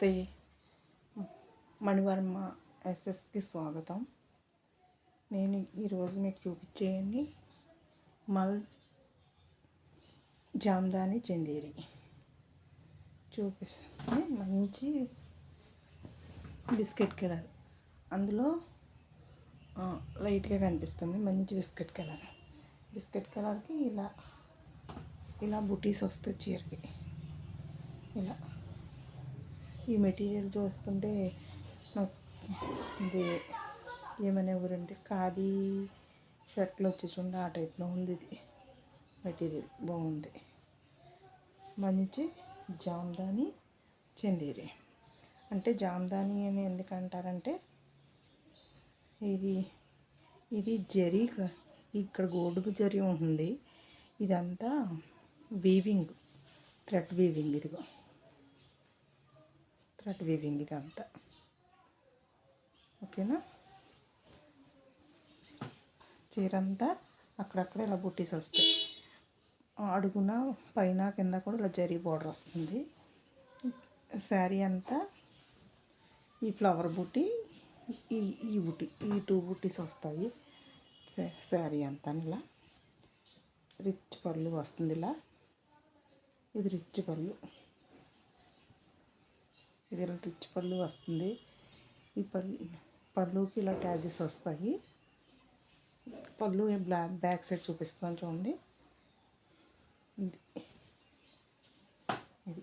నమస్తే. మణివర్మ ఎస్ఎస్కి స్వాగతం. నేను ఈరోజు మీకు చూపించేయండి మల్ జామ్దాని చందేరి చూపిస్తాను. మంచి బిస్కెట్ కలర్, అందులో లైట్గా కనిపిస్తుంది. మంచి బిస్కెట్ కలర్కి ఇలా బుటీస్ వస్తాయి చీరకి. ఇలా ఈ మెటీరియల్ చూస్తుంటే నాకు ఇది ఏమనే ఊరంటే ఖాదీ షర్ట్లు వచ్చేసింది, ఆ టైప్లో ఉంది. ఇది మెటీరియల్ బాగుంది. మంచి జామ్దాని చందేరి. అంటే జామ్దాని అని ఎందుకంటారంటే ఇది జరీ, ఇక్కడ గోల్డ్ జరీ ఉంటుంది. ఇదంతా వీవింగ్, థ్రెడ్ వీవింగ్. ఇదిగో థ్రెడ్ వీవింగ్ ఇదంతా. ఓకేనా? చీరంతా అక్కడక్కడ ఇలా బుట్టీస్ వస్తాయి. అడుగున పైన కింద కూడా ఇలా జరీ బార్డర్ వస్తుంది. శారీ అంతా ఈ ఫ్లవర్ బుట్టి, ఈ బుట్టి, ఈ 2 బుట్టీస్ వస్తాయి. శారీ అంతా ఇలా రిచ్ పళ్ళు వస్తుంది. ఇలా ఇది రిచ్ పళ్ళు, ఇది ఇలా రిచ్ పళ్ళు వస్తుంది. ఈ పళ్ళుకి ఇలా ట్యాజెస్ వస్తాయి. పళ్ళు బ్యాక్ సైడ్ చూపిస్తాను చూడండి. ఇది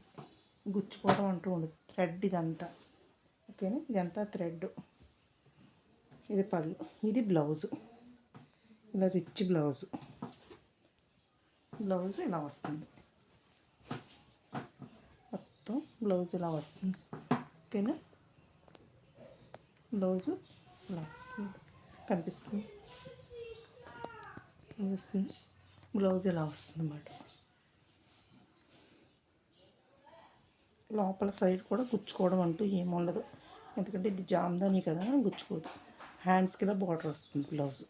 గుచ్చుకోవడం అంటూ ఉండదు, థ్రెడ్ ఇదంతా. ఓకేనా? ఇదంతా థ్రెడ్. ఇది పళ్ళు, ఇది బ్లౌజు. ఇలా రిచ్ బ్లౌజు ఇలా వస్తుంది. మొత్తం బ్లౌజ్ ఇలా వస్తుంది. ఓకేనా? బ్లౌజు ఇలా వస్తుంది, కనిపిస్తుంది. బ్లౌజ్ ఇలా వస్తుంది అన్నమాట. లోపల సైడ్ కూడా గుచ్చుకోవడం అంటూ ఏముండదు, ఎందుకంటే ఇది జామ్దాని కదా, గుచ్చుకోదు. హ్యాండ్స్కి ఇలా బార్డర్ వస్తుంది బ్లౌజ్.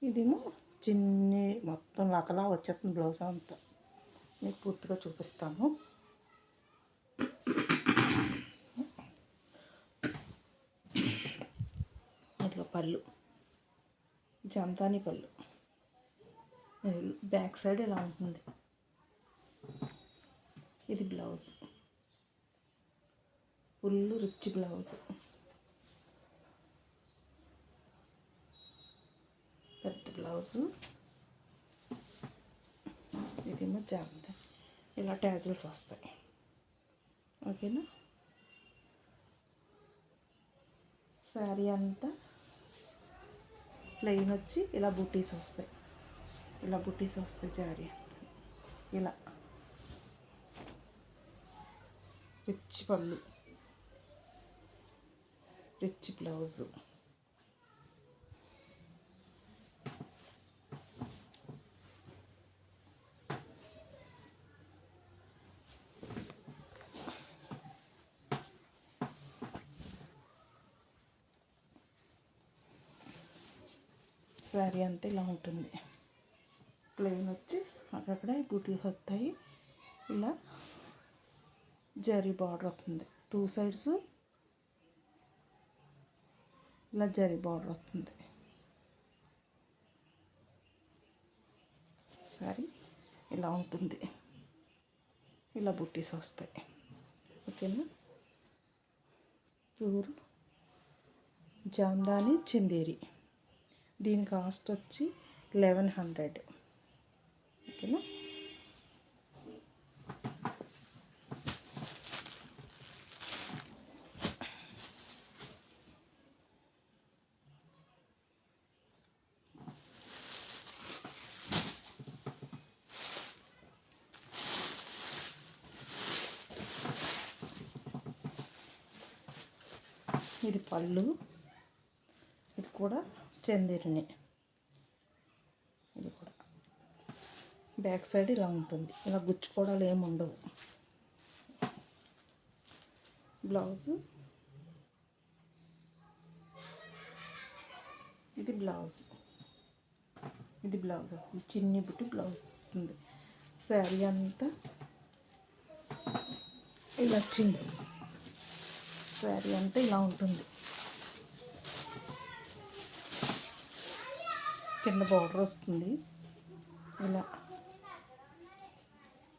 ఇదేమో చిన్ని మొత్తం లకలా వచ్చేస్తుంది బ్లౌజ్ అంతా. మీకు పూర్తిగా చూపిస్తాను. ఇదిగో పళ్ళు, జామ్దాని పళ్ళు. బ్యాక్ సైడ్ ఇలా ఉంటుంది. ఇది బ్లౌజ్, ఫుల్ రిచ్ బ్లౌజ్. పెద్ద బ్లౌజు. ఇదేమో జామ్దాని, ఇలా ట్యాజిల్స్ వస్తాయి. ఓకేనా? శారీ అంతా ప్లెయిన్ వచ్చి ఇలా బుటీస్ వస్తాయి. శారీ అంతా ఇలా రిచ్ పళ్ళు, రిచ్ బ్లౌజు. శారీ అంతా ఇలా ఉంటుంది. ప్లెయిన్ వచ్చి అక్కడక్కడ బూటీస్ వస్తాయి. ఇలా జరీ బార్డర్ వస్తుంది. 2 సైడ్స్ ఇలా జరీ బార్డర్ వస్తుంది. శారీ ఇలా ఉంటుంది. ఇలా బూటీస్ వస్తాయి. ఓకేనా? ప్యూర్ జామ్దాని చందేరి. దీని కాస్ట్ వచ్చి 1100. ఓకేనా? ఇది పళ్ళు, ఇది కూడా చందేరిని. ఇది కూడా బ్యాక్ సైడ్ ఇలా ఉంటుంది. ఇలా గుచ్చుకోవడాలు ఏమి ఉండవు. బ్లౌజు, ఇది బ్లౌజ్ వస్తుంది. చిన్ని బుట్టి బ్లౌజ్ వస్తుంది. శారీ అంతా ఇలా చిన్ని శారీ అంతా ఇలా ఉంటుంది. కింద బార్డర్ వస్తుంది, ఇలా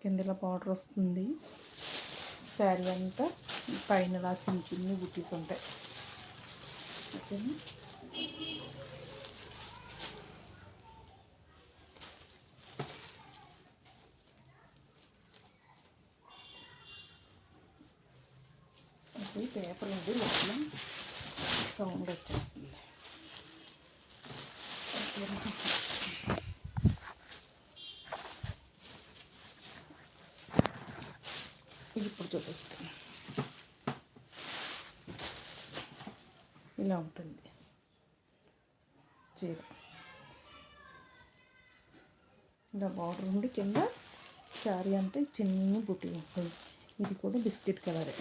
కింద ఇలా బార్డర్ వస్తుంది. శారీ అంతా పైన ఇలా చిన్న చిన్న బుట్టీస్ ఉంటాయి. ఓకేనా. పేపర్ ఉంది, లోపల సౌండ్ వచ్చేస్తుంది. ఇది ఇప్పుడు చూపిస్తాను. ఇలా ఉంటుంది చీర. ఇలా బార్డర్ ఉండి కింద శారీ అంతా చిన్న బుట్టి ఉంటుంది. ఇది కూడా బిస్కెట్ కలరే.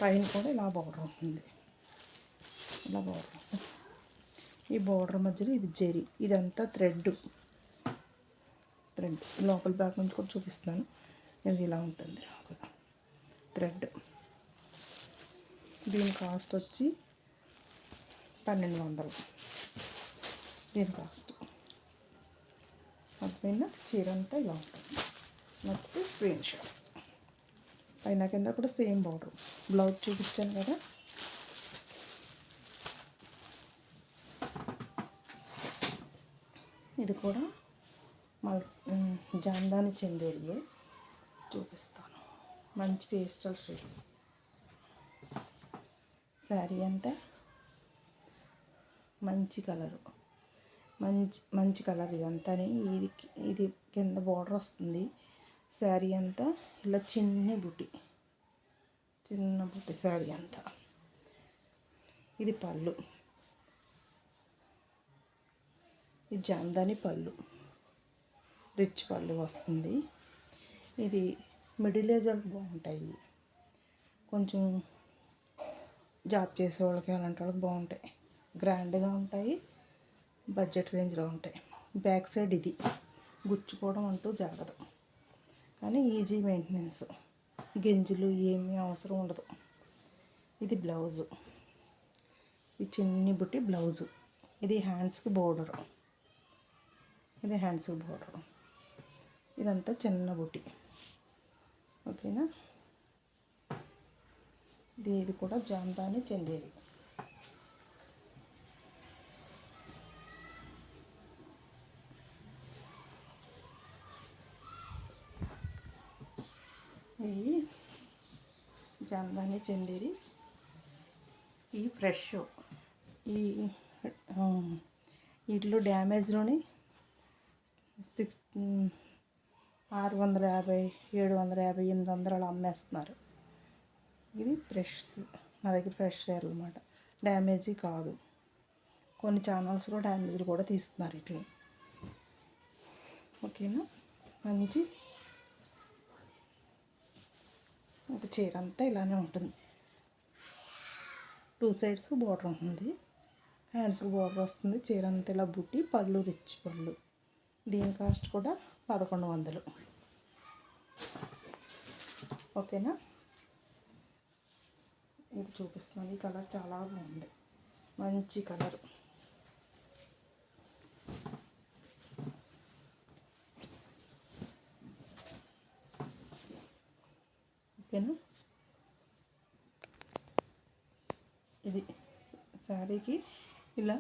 పైన కూడా ఇలా బార్డర్ ఉంటుంది, ఇలా బార్డర్. ఈ బార్డర్ మధ్యలో ఇది జరీ, ఇదంతా థ్రెడ్. లోపల బ్యాక్ నుంచి కూడా చూపిస్తాను. ఇది ఇలా ఉంటుంది థ్రెడ్. దీని కాస్ట్ వచ్చి 1200. దీని కాస్ట్. పైన చీర అంతా ఇలా ఉంటుంది. నచ్చితే స్క్రీన్ షాట్. పైన కింద కూడా సేమ్ బార్డర్. బ్లౌజ్ చూపించాను కదా. ఇది కూడా జాందాని చందేరియే చూపిస్తాను. మంచి పేస్టల్ షేడ్. శారీ అంతా మంచి కలరు, మంచి కలర్ ఇదంతా. ఇది కింద బార్డర్ వస్తుంది. శారీ అంతా ఇలా చిన్న బుట్టి శారీ అంతా. ఇది పళ్ళు, ఇది జాందాని పళ్ళు, రిచ్ పళ్ళు వస్తుంది. ఇది మిడిల్ ఏజ్ వాళ్ళకి బాగుంటాయి, కొంచెం జాబ్ చేసే వాళ్ళకి అలాంటి వాళ్ళకి బాగుంటాయి. గ్రాండ్గా ఉంటాయి, బడ్జెట్ రేంజ్లో ఉంటాయి. బ్యాక్ సైడ్ ఇది గుచ్చుకోవడం అంటూ జరగదు, కానీ ఈజీ మెయింటెనెన్స్. గింజలు ఏమీ అవసరం ఉండదు. ఇది బ్లౌజు, ఈ చిన్ని బుట్టి బ్లౌజు. ఇది హ్యాండ్స్కి బోర్డరు, ఇదంతా చిన్న బుట్టి. ఓకేనా. ఇది కూడా జాందాని చందేరి. ఇది జాందాని చందేరి. ఈ ఫ్రెష్. ఈ వీటిలో డ్యామేజ్లోని 650, 750, 800 అలా అమ్మేస్తున్నారు. ఇది ఫ్రెష్. నా దగ్గర ఫ్రెష్ చీరలు అన్నమాట, డ్యామేజీ కాదు. కొన్ని ఛానల్స్లో డ్యామేజ్లు కూడా తీస్తున్నారు ఇట్లా. ఓకేనా. మంచి ఒక చీర అంతా ఇలానే ఉంటుంది. 2 సైడ్స్ బార్డర్ ఉంటుంది, హ్యాండ్స్కి బార్డర్ వస్తుంది. చీర అంతా ఇలా బుట్టి, పళ్ళు రిచ్ పళ్ళు. దీని కాస్ట్ కూడా 1100. ఓకేనా. ఇది చూపిస్తున్నాను. ఈ కలర్ చాలా బాగుంది, మంచి కలర్. ఓకేనా. ఇది శారీకి ఇలా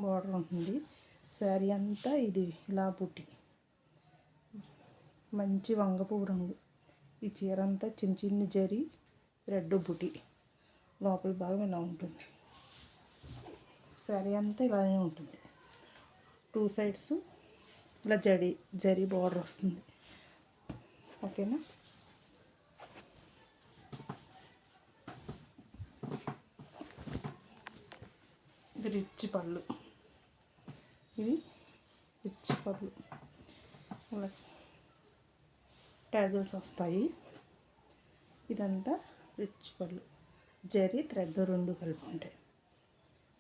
బార్డర్ ఉంటుంది. శారీ అంతా ఇది ఇలా బుట్టి, మంచి వంగపువ్వు రంగు. ఈ చీర అంతా చిన్న చిన్న జరీ రెడ్ బుట్టి. లోపల భాగం ఇలా ఉంటుంది. శారీ అంతా ఇలానే ఉంటుంది. 2 సైడ్స్ ఇలా జరీ బార్డర్ వస్తుంది. ఓకేనా. ఇది రిచ్ పళ్ళు. ఇలా ట్యాజల్స్ వస్తాయి. ఇదంతా రిచ్ పళ్ళు. జరీ థ్రెడ్ 2 కలిపి ఉంటాయి.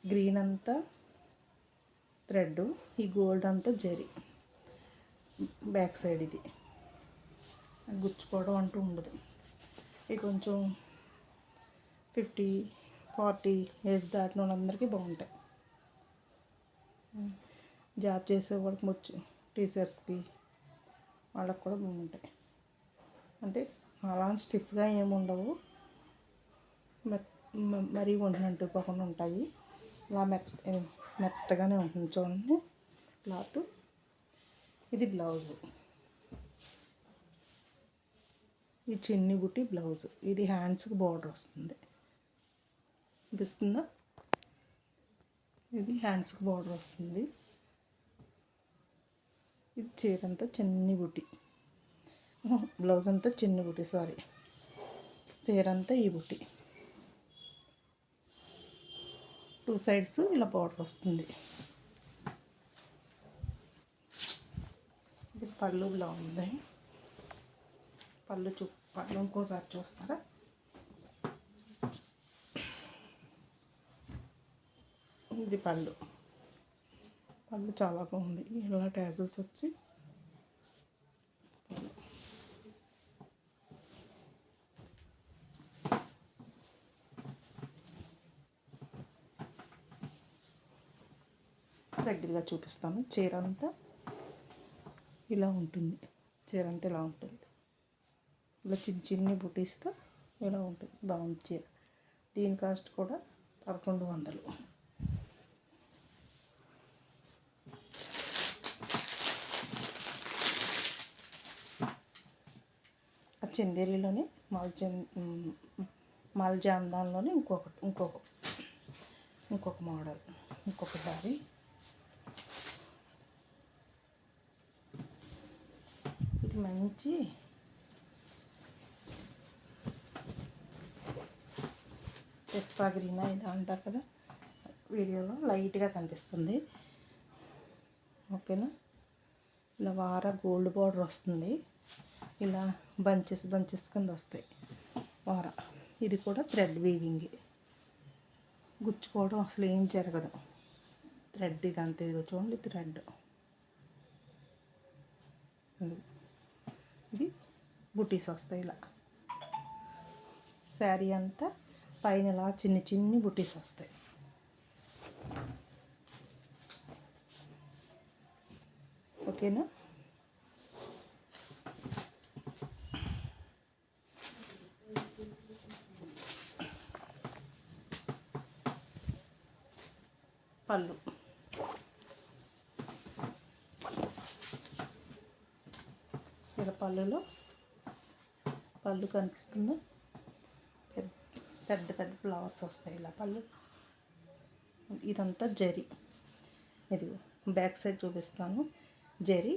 గ్రీన్ అంతా థ్రెడ్, ఈ గోల్డ్ అంతా జరీ. బ్యాక్ సైడ్ ఇది గుచ్చుకోవడం అంటూ ఉండదు. ఇది కొంచెం 50, 40 ఏజ్ దాటిన వాళ్ళందరికీ బాగుంటాయి. జాబ్ చేసే వాళ్ళకి వచ్చు, టీచర్స్కి వాళ్ళకి కూడా బాగుంటాయి. అంటే అలా స్టిఫ్గా ఏమి ఉండవు, మరీ వండినట్టుకోకుండా ఉంటాయి. ఇలా మెత్తగానే ఉంటుంది చూడండి క్లాత్. ఇది బ్లౌజు, ఇది చిన్ని బుట్టి బ్లౌజు. ఇది హ్యాండ్స్కి బార్డర్ వస్తుంది, అనిపిస్తుందా? ఇది హ్యాండ్స్కి బార్డర్ వస్తుంది. ఇది చీర అంతా చిన్ని బుట్టి, బ్లౌజ్ అంతా చిన్ని బుట్టి, సారీ, చీర అంతా ఈ బుట్టి. 2 సైడ్స్ ఇలా బార్డర్ వస్తుంది. ఇది పళ్ళు బాగుంది. పళ్ళు ఇంకోసారి చూస్తారా? ఇది పళ్ళు చాలా బాగుంది. ఇలా ట్యాజల్స్ వచ్చి దగ్గరగా చూపిస్తాను. చీర అంతా ఇలా ఉంటుంది. చీర అంతా ఇలా ఉంటుంది. ఇలా చిన్ని బుటీస్తో ఇలా ఉంటుంది. బాగుంది చీర. దీని కాస్ట్ కూడా 1100. ఆ చందేరిలోనే మాల్జాందాన్లోనే ఇంకొక మోడల్, ఇంకొక సారీ. ఇది మంచి పిస్తా గ్రీన్ ఇలా అంటారు కదా, వీడియోలో లైట్గా కనిపిస్తుంది. ఓకేనా? ఇలా వార గోల్డ్ బార్డర్ వస్తుంది. ఇలా బంచెస్ కింద వస్తాయి వార. ఇది కూడా థ్రెడ్ వీవింగ్, గుచ్చుకోవడం అసలు ఏం జరగదు. థ్రెడ్ ఇదంతా ఇదో చూడండి, థ్రెడ్. ఇది బుటీస్ వస్తాయి ఇలా. శారీ అంతా పైన ఇలా చిన్ని బుటీస్ వస్తాయి. ఓకేనా? పళ్ళు ఇలా పళ్ళు కనిపిస్తుందా? పెద్ద ఫ్లవర్స్ వస్తాయి ఇలా పళ్ళు. ఇదంతా జరీ. ఇది బ్యాక్ సైడ్ చూపిస్తాను. జరీ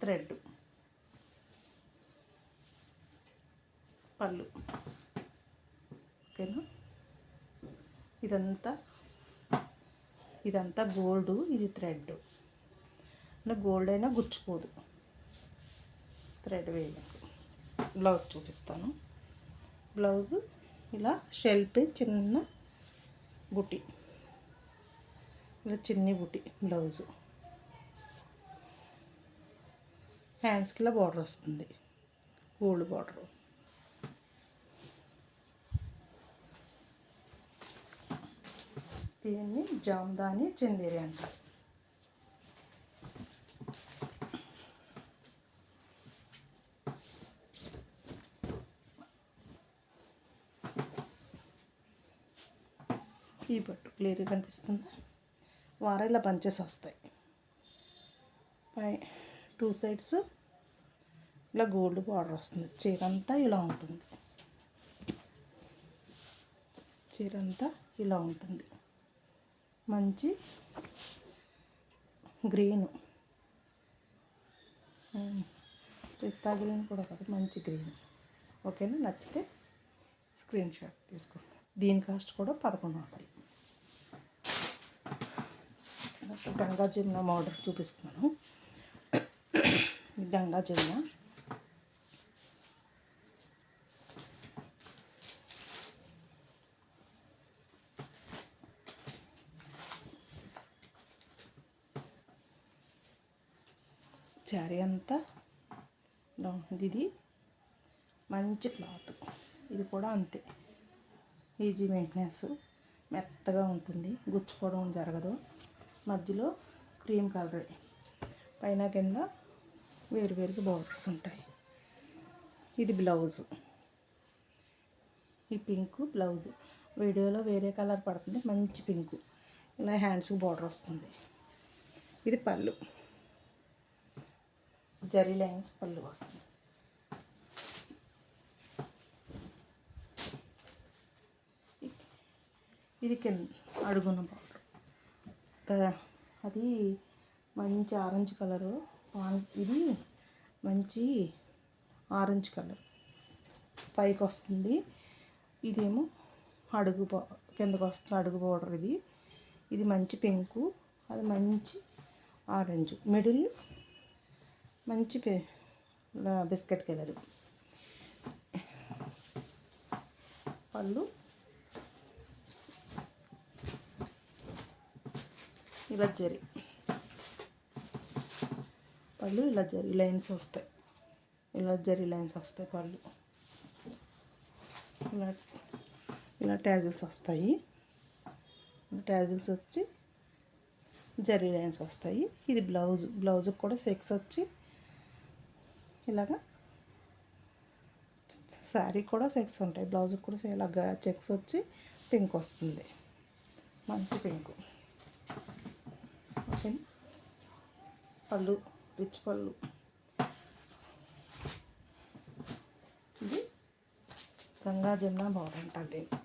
థ్రెడ్ పళ్ళు. ఓకేనా? ఇదంతా గోల్డ్, ఇది థ్రెడ్. అంటే గోల్డ్ అయినా గుచ్చుకోదు, థ్రెడ్ వేయడానికి. బ్లౌజ్ చూపిస్తాను. బ్లౌజు ఇలా షెల్ప్ చిన్న బుట్టి, ఇలా చిన్ని బుట్టి బ్లౌజు. హ్యాండ్స్కి ఇలా బార్డర్ వస్తుంది, గోల్డ్ బార్డరు. దీన్ని జామ్దాని చందేరి అంటారు. ఈ పట్టు క్లియర్గా కనిపిస్తుందా? వార ఇలా బంచెస్ వస్తాయి. 2 సైడ్స్ ఇలా గోల్డ్ బార్డర్ వస్తుంది. చీర అంతా ఇలా ఉంటుంది. చీర అంతా ఇలా ఉంటుంది. మంచి గ్రీను, పిస్తా గ్రీన్ కూడా కాదు, మంచి గ్రీన్. ఓకేనా? నచ్చితే స్క్రీన్ షాట్ తీసుకోండి. దీని కాస్ట్ కూడా 1100. గంగా జమున మోడల్ చూపిస్తున్నాను. గంగా జమున శారీ అంతా ఇది మంచి క్లాత్. ఇది కూడా అంతే, ఈజీ మెయింటెనెన్స్, మెత్తగా ఉంటుంది, గుచ్చుకోవడం జరగదు. మధ్యలో క్రీమ్ కలర్, పైన కింద వేరువేరుగా బార్డర్స్ ఉంటాయి. ఇది బ్లౌజ్, ఈ పింక్ బ్లౌజ్. వీడియోలో వేరే కలర్ పడుతుంది, మంచి పింకు. ఇలా హ్యాండ్స్కి బార్డర్ వస్తుంది. ఇది పళ్ళు, జరీ లైన్స్ పళ్ళు వస్తుంది. ఇది కింద అడుగున బార్డర్, అది మంచి ఆరెంజ్ కలరు. ఇది మంచి ఆరెంజ్ కలర్ పైకి వస్తుంది. ఇదేమో అడుగు కిందకు వస్తుంది, అడుగు బార్డర్. ఇది మంచి పింకు, అది మంచి ఆరెంజ్, మిడిల్ మంచి బిస్కెట్ కలర్. పళ్ళు ఇలా జరీ, పళ్ళు ఇలా జరీ లైన్స్ వస్తాయి, ఇలా జరీ లైన్స్ వస్తాయి. పళ్ళు ఇలా ఇలా ట్యాజిల్స్ వస్తాయి, ట్యాజిల్స్ వచ్చి జరీ లైన్స్ వస్తాయి. ఇది బ్లౌజ్, బ్లౌజ్కి కూడా చెక్స్ వచ్చి ఇలాగా, శారీ కూడా చెక్స్ ఉంటాయి, బ్లౌజ్కి కూడా ఇలాగా చెక్స్ వచ్చి పింక్ వస్తుంది, మంచి పింక్. ఓకే, పళ్ళు రిచ్ పళ్ళు. ఇది గంగా జమున బార్డర్ అంటారు దీన్ని.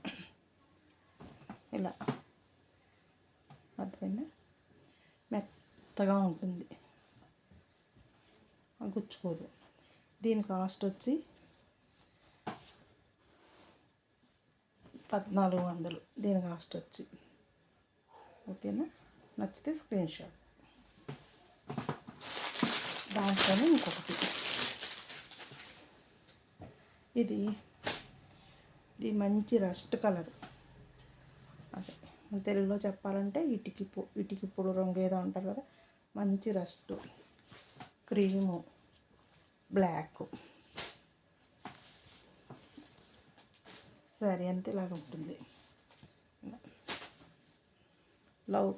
ఇలా అర్థమైందా, మెత్తగా ఉంటుంది, గుచ్చుకోదు. దీని కాస్ట్ వచ్చి 1400, దీని కాస్ట్ వచ్చి. ఓకేనా, నచ్చితే స్క్రీన్ షాట్. దాంట్లోనే ఇంకొకటి, ఇది మంచి రస్ట్ కలర్. అదే తెలుగులో చెప్పాలంటే ఇటికి పొడి రంగు ఏదో అంటారు కదా, మంచి రస్ట్, క్రీము, బ్లాక్. శారీ అంతా ఇలాగ ఉంటుంది. లవ్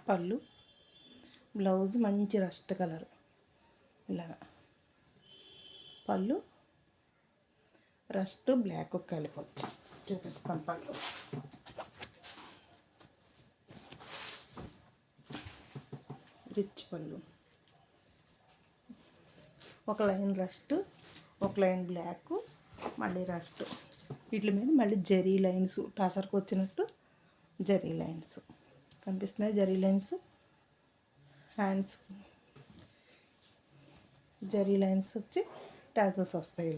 పళ్ళు, బ్లౌజ్ మంచి రస్ట్ కలర్. ఇలాగ పళ్ళు రస్ట్ బ్లాక్ కలిపొచ్చు. చూపిస్తాను పళ్ళు. రిచ్ పళ్ళు, ఒక లైన్ రస్ట్, ఒక లైన్ బ్లాక్, మళ్ళీ రస్ట్. వీటి మీద మళ్ళీ జరీ లైన్స్, టసర్కి వచ్చినట్టు జరీ లైన్స్ కనిపిస్తున్నాయి. Zari lines hands, zari lines వచ్చి టాజల్స్ వస్తాయి.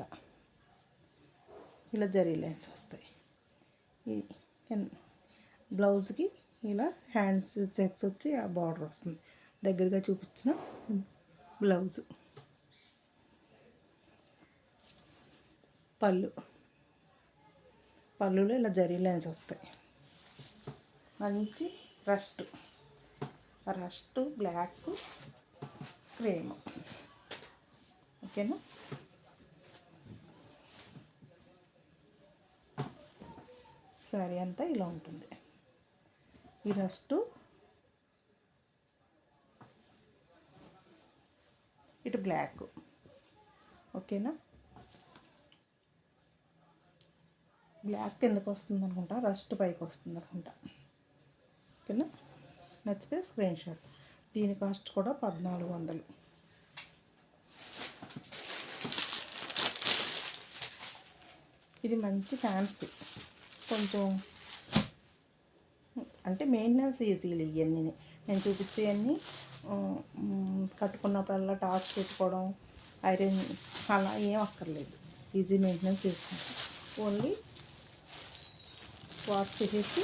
ఇలా జరీ లైన్స్ వస్తాయి. బ్లౌజ్కి ఇలా హ్యాండ్స్ చెక్స్ వచ్చి ఆ బార్డర్ వస్తుంది. దగ్గరగా చూపించిన బ్లౌజు. పళ్ళులో ఇలా జరీ లైన్స్ వస్తాయి. మంచి రస్ట్ బ్లాక్ క్రీమ్. ఓకేనా, శారీ అంతా ఇలా ఉంటుంది. ఈ రస్ట్ ఇటు బ్లాక్. ఓకేనా, బ్లాక్ కిందకు వస్తుంది అనుకుంటా, రస్ట్ పైకి వస్తుంది అనుకుంటా. ఓకేనా, నచ్చితే స్క్రీన్ షాట్. దీని కాస్ట్ కూడా 1400. ఇది మంచి ఫ్యాన్సీ, కొంచెం అంటే మెయింటెనెన్స్ ఈజీలు. ఇవన్నీ నేను చూపించేవన్నీ కట్టుకున్నప్పుడల్లా టార్చ్ పెట్టుకోవడం, ఐరన్ అలా ఏం అక్కర్లేదు. ఈజీ మెయింటెనెన్స్ చేసుకుంటాం. ఓన్లీ వాష్ చేసేసి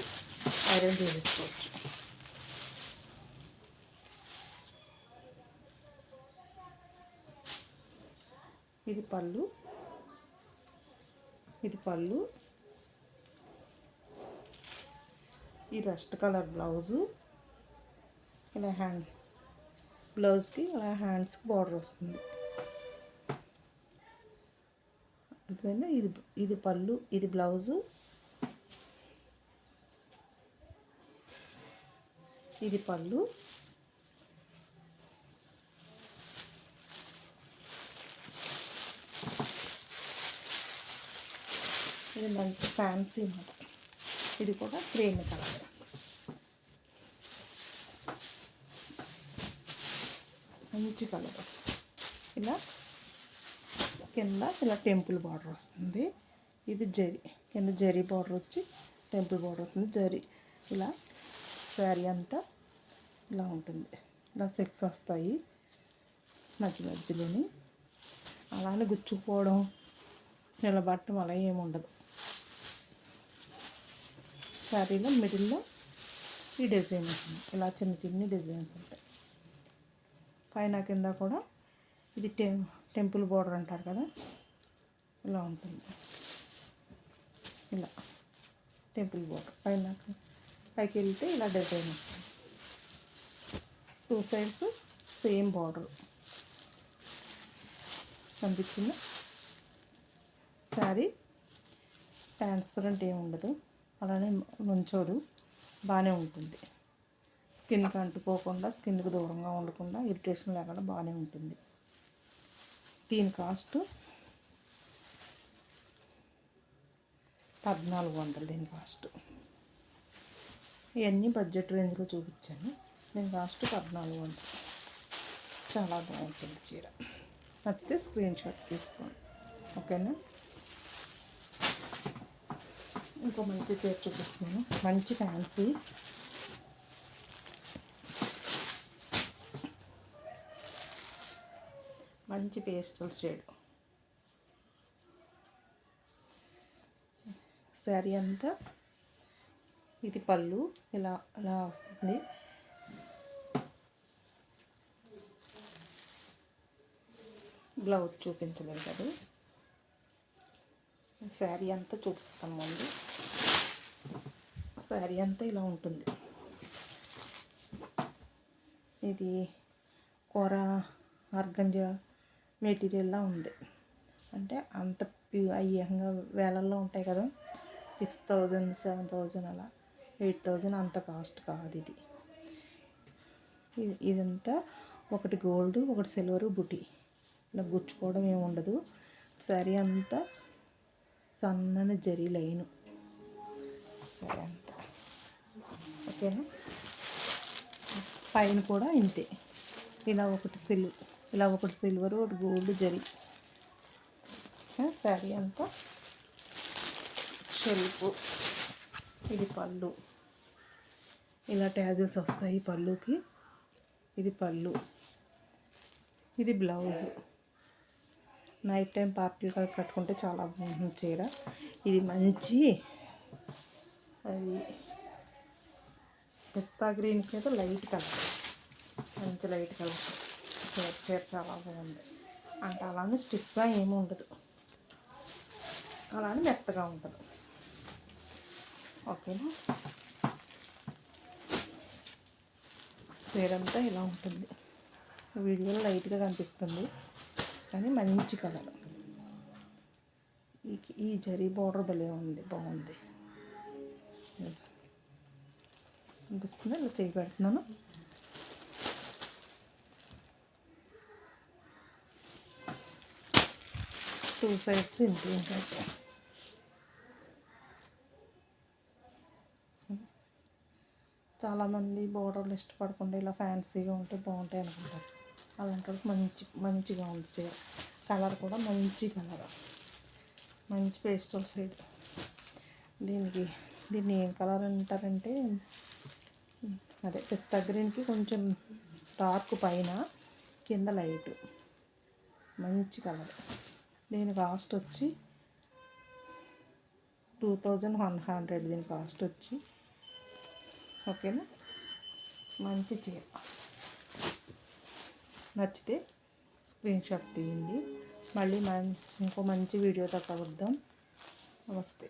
ఐరన్ చేసేసుకోవచ్చు. ఇది పళ్ళు, ఈ రస్ట్ కలర్ బ్లౌజు, ఇలా బ్లౌజ్కి అలా హ్యాండ్స్కి బార్డర్ వస్తుంది. అర్థమైందా? ఇది ఇది పళ్ళు, ఇది బ్లౌజు, ఇది పళ్ళు, ఇది మంచి ఫ్యాన్సీ మాట. ఇది కూడా క్రీమ్ కలర్. మంచి కలర్. ఇలా కింద ఇలా టెంపుల్ బార్డర్ వస్తుంది. ఇది జరీ, కింద జరీ బార్డర్ వచ్చి టెంపుల్ బార్డర్ వస్తుంది. జరీ ఇలా శారీ అంతా ఇలా ఉంటుంది. ఇలా సెక్స్ వస్తాయి మధ్య మధ్యలోని. అలానే గుచ్చుకుపోవడం, నిలబడటం అలా ఏమి ఉండదు. శారీలో మిడిల్లో ఈ డిజైన్ ఉంటుంది. ఇలా చిన్న చిన్న డిజైన్స్ ఉంటాయి. పైన కింద కూడా ఇది టెంపుల్ బార్డర్ అంటారు కదా, ఇలా ఉంటుంది. ఇలా టెంపుల్ బార్డర్ పైన పైకి వెళ్తే ఇలా డిజైన్ వస్తుంది. 2 సైడ్స్ సేమ్ బార్డర్ కనిపించింది. శారీ ట్రాన్స్పరెంట్ ఏమి ఉండదు, అలానే నుంచోదు, బాగానే ఉంటుంది. స్కిన్కి అంటుకోకుండా, స్కిన్కి దూరంగా ఉండకుండా, ఇరిటేషన్ లేకుండా బాగానే ఉంటుంది. దీని కాస్ట్ 1400. దీని కాస్ట్ ఇవన్నీ బడ్జెట్ రేంజ్లో చూపించాను. దీని కాస్ట్ 1400. చాలా బాగుంటుంది చీర. నచ్చితే స్క్రీన్ షాట్ తీసుకోండి, ఓకేనా? ఇంకో మంచి చీర చూపిస్తున్నాను. మంచి ఫ్యాన్సీ, మంచి పేస్టల్ షేడ్. శారీ అంతా ఇది పళ్ళు ఇలా ఇలా వస్తుంది. బ్లౌజ్ చూపించలేదు కదా, శారీ అంతా చూపిస్తాను ముందు. శారీ అంతా ఇలా ఉంటుంది. ఇది కూర ఆర్గంజా మెటీరియల్లా ఉంది. అంటే అంత అయ్యంగా వేలల్లో ఉంటాయి కదా, 6000 7000 అలా 8000 అంత కాస్ట్ కాదు ఇది. ఇదంతా ఒకటి గోల్డ్ ఒకటి సిల్వర్ బుటీ. ఇలా గుచ్చుకోవడం ఏమి ఉండదు. శారీ అంతా సన్నని జరీ లైను శారీ అంతా, ఓకేనా? పైన కూడా ఇంతే. ఇలా ఒకటి సిల్వర్ ఒకటి గోల్డ్ జరీ. శారీ అంతా షెల్ఫ్. ఇది పళ్ళు, ఇలా ట్యాజిల్స్ వస్తాయి పళ్ళుకి. ఇది పళ్ళు, ఇది బ్లౌజ్. నైట్ టైం పార్టీలు కట్టుకుంటే చాలా బాగుంటుంది చీర. ఇది మంచి అది పిస్తా గ్రీన్ మీద లైట్ కలర్, మంచి లైట్ కలర్. చీర చాలా బాగుంది. అంటే అలానే స్టిఫ్గా ఏమి ఉండదు, అలానే మెత్తగా ఉంటుంది, ఓకేనా? చీర అంతా ఇలా ఉంటుంది. వీడియోలో లైట్గా కనిపిస్తుంది కానీ మంచి కలర్. ఈ జరీ బార్డర్ భలే ఉంది, బాగుంది అనిపిస్తుంది. ఇలా చేయి పెడుతున్నాను. టూ సైడ్స్ ఇంటి ఏంటంటే చాలామంది బోర్డర్లు ఇష్టపడకుండా ఇలా ఫ్యాన్సీగా ఉంటే బాగుంటాయి అనుకుంటారు. అలాంటి మంచిగా ఉంది చీర. కలర్ కూడా మంచి కలర్, మంచి పేస్టల్ షేడ్. దీన్ని ఏం కలర్ అంటారంటే అదే పిస్తా గ్రీన్కి కొంచెం డార్క్ పైన, కింద లైట్, మంచి కలర్. దీని కాస్ట్ వచ్చి 2100. దీని కాస్ట్ వచ్చి, ఓకేనా? మంచి చీర. నచ్చితే స్క్రీన్ షాట్ తీయండి. మళ్ళీ ఇంకో మంచి వీడియోతో కలుద్దాం. నమస్తే.